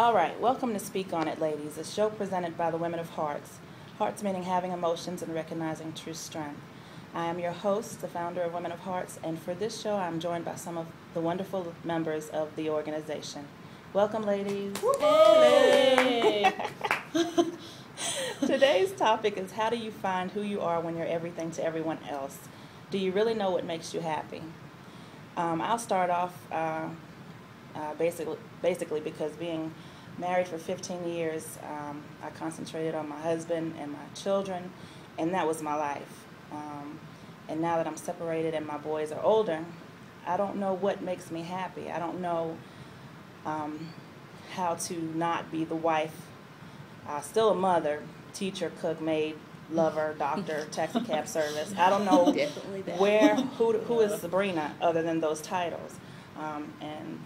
All right, welcome to Speak On It, ladies, a show presented by the Women of Hearts. Hearts meaning having emotions and recognizing true strength. I am your host, the founder of Women of Hearts, and for this show I'm joined by some of the wonderful members of the organization. Welcome, ladies. Hey! Today's topic is, how do you find who you are when you're everything to everyone else? Do you really know what makes you happy? I'll start off basically because being married for 15 years, I concentrated on my husband and my children, and that was my life. And now that I'm separated and my boys are older, I don't know what makes me happy. I don't know how to not be the wife, still a mother, teacher, cook, maid, lover, doctor, taxi cab service. I don't know who is Sabrina other than those titles. And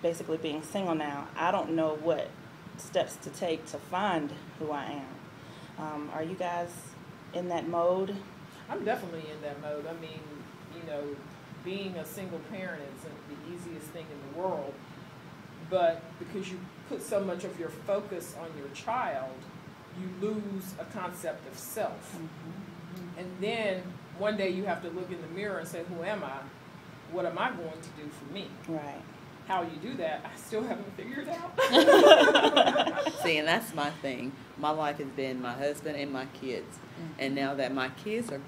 basically being single now, I don't know what steps to take to find who I am. Are you guys in that mode? I'm definitely in that mode. I mean, being a single parent isn't the easiest thing in the world, but because you put so much of your focus on your child, you lose a concept of self. Mm-hmm. And then one day you have to look in the mirror and say, who am I? What am I going to do for me? Right. How you do that, I still haven't figured out. See, and that's my thing. My life has been my husband and my kids. Mm-hmm. And now that my kids are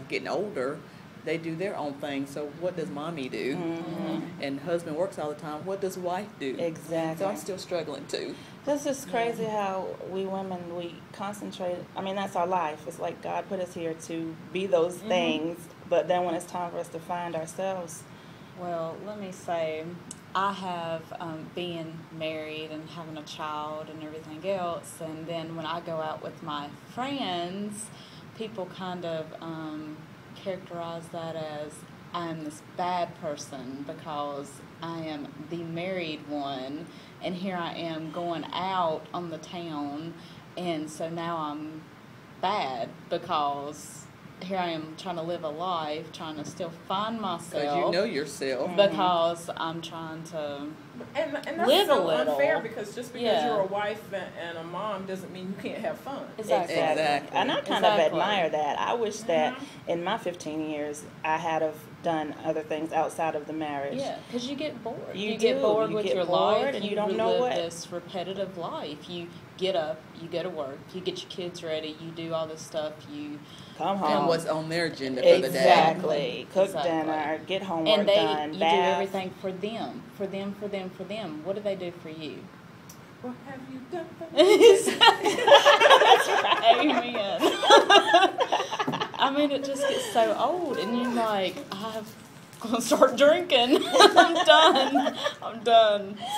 getting older, they do their own thing. So what does mommy do? Mm-hmm. And husband works all the time. What does wife do? Exactly. So I'm still struggling too. This is crazy how we women, we concentrate. I mean, that's our life. It's like God put us here to be those things. But then when it's time for us to find ourselves. Well, let me say, I have being married and having a child and everything else, and then when I go out with my friends, people kind of characterize that as I'm this bad person because I am the married one, and here I am going out on the town, and so now I'm bad because here I am trying to live a life, trying to still find myself. Because you know yourself. Because I'm trying to and that's live so a little. Unfair because just because you're a wife and a mom doesn't mean you can't have fun. Exactly. And I kind of admire that. I wish that in my 15 years I had have done other things outside of the marriage. Yeah, because you get bored. You get bored with your life, and you don't know what. This repetitive life. You get up, you go to work, you get your kids ready, you do all this stuff, you come home. And what's on their agenda for the day. Exactly. Cook dinner, get homework done, you bath. do everything for them. What do they do for you? What have you done for me? That's right. Amen. I mean, it just gets so old, and you're like, I'm gonna start drinking. I'm done.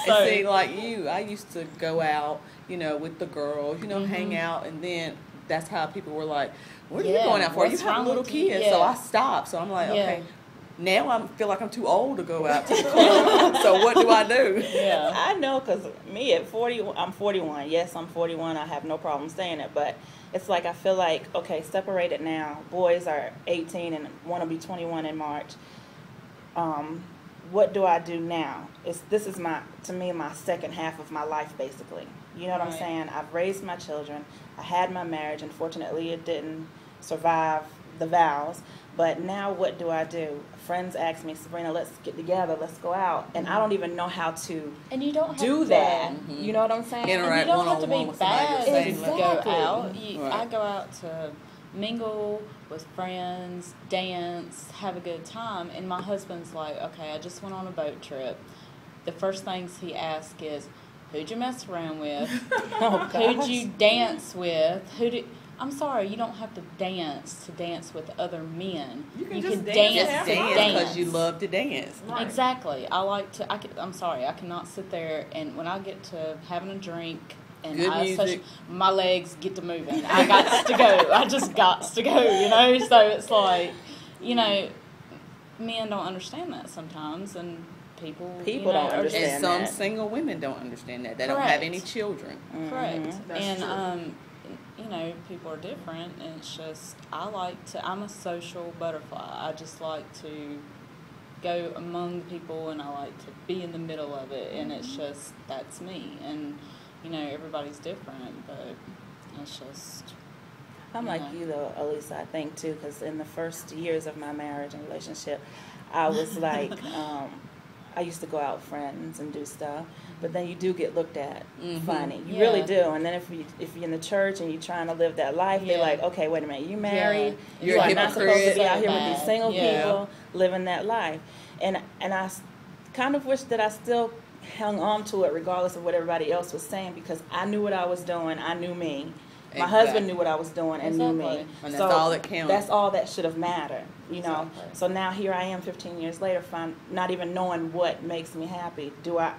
So, and see, like you, I used to go out, with the girls, hang out, and then that's how people were like, what are you going out for? You have little kids. So I stopped. So I'm like, okay. Now I feel like I'm too old to go out to the club. So what do I do? Yeah, I know, because me at 40, I'm 41. Yes, I'm 41. I have no problem saying it. But it's like I feel like, okay, separated now. Boys are 18 and want to be 21 in March. What do I do now? This is my second half of my life, basically. You know what I'm saying? I've raised my children. I had my marriage. Unfortunately, it didn't survive the vows. But now what do I do? Friends ask me, Sabrina, let's get together, let's go out. And I don't even know how to and you don't do that. Mm-hmm. You know what I'm saying? Interact and you don't have to one-on-one be bad to exactly. go out. Right. I go out to mingle with friends, dance, have a good time. And my husband's like, okay, I just went on a boat trip. The first things he asks is, who'd you mess around with? Who'd you dance with? I'm sorry, you don't have to dance with other men. You can dance because you love to dance. Right. Exactly. I'm sorry, I cannot sit there and when I get to having a drink and my legs get to moving. I got to go. I just got to go, So it's like, men don't understand that sometimes, and people don't understand and some that. single women don't understand that. They Correct. don't have any children. Correct. That's and people are different, and it's just I'm a social butterfly. I just like to go among the people, and I like to be in the middle of it, and it's just, that's me. And, you know, everybody's different, but it's just... I'm like you though, Elisa, I think too, because in the first years of my marriage and relationship, I was like, I used to go out with friends and do stuff, but then you do get looked at funny. You really do. And then if you're in the church and you're trying to live that life, they're like, okay, wait a minute, you married, you are not supposed to be out here with these single people living that life. And I kind of wish that I still hung on to it regardless of what everybody else was saying, because I knew what I was doing. I knew me. My husband knew what I was doing and knew me. And that's all that counted. That's all that should have mattered, you know. So now here I am 15 years later, not even knowing what makes me happy. Do I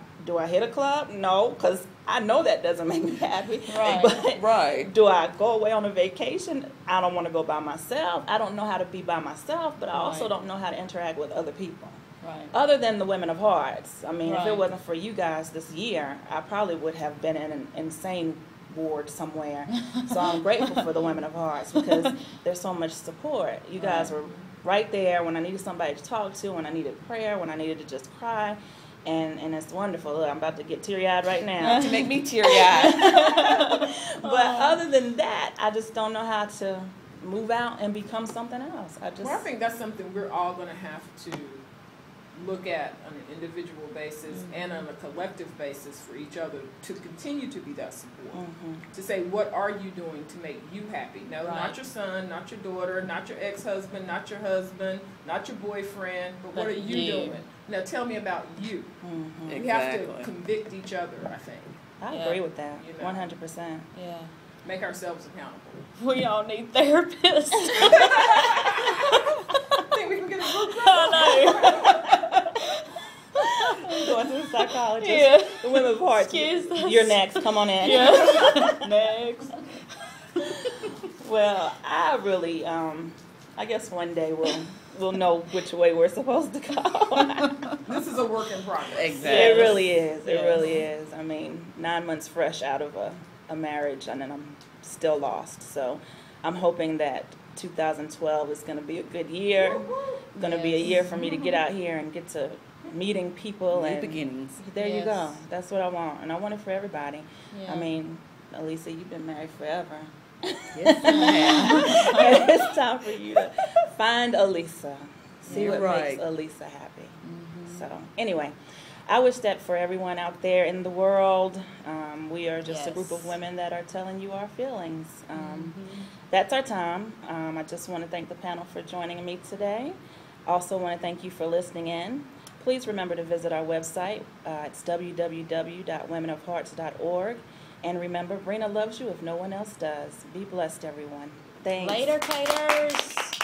hit a club? No, because I know that doesn't make me happy. But do I go away on a vacation? I don't want to go by myself. I don't know how to be by myself, but I also don't know how to interact with other people. Other than the Women of Hearts. I mean, if it wasn't for you guys this year, I probably would have been in an insane ward somewhere. So I'm grateful for the Women of Hearts, because there's so much support. You guys were right there when I needed somebody to talk to, when I needed prayer, when I needed to just cry. And it's wonderful. Look, I'm about to get teary-eyed right now. To make me teary-eyed. But other than that, I just don't know how to move out and become something else. I think that's something we're all going to have to look at on an individual basis and on a collective basis for each other, to continue to be that support. To say, what are you doing to make you happy? No, not your son, not your daughter, not your ex-husband, not your husband, not your boyfriend, but what are you doing? Now tell me about you. We have to convict each other, I think. I agree with that, 100%. Yeah. Make ourselves accountable. We all need therapists. I think we can get a book. Going to the psychologist. The Women of Hearts. You're next. Come on in. Next. Well, I really, I guess one day we'll know which way we're supposed to go. This is a work in progress. Exactly. It really is. It really is. I mean, 9 months fresh out of a marriage, and then I'm still lost. So I'm hoping that 2012 is going to be a good year. Going to be a year for me to get out here and get to meeting people. New beginnings. There you go. That's what I want. And I want it for everybody. I mean, Elisa, you've been married forever. Yes, I have. And it's time for you to find Elisa. See what makes Elisa happy. So anyway, I wish that for everyone out there in the world. We are just a group of women that are telling you our feelings. That's our time. I just want to thank the panel for joining me today. Also want to thank you for listening in. Please remember to visit our website. It's www.womenofhearts.org. And remember, Brina loves you if no one else does. Be blessed, everyone. Thanks. Later, Caters.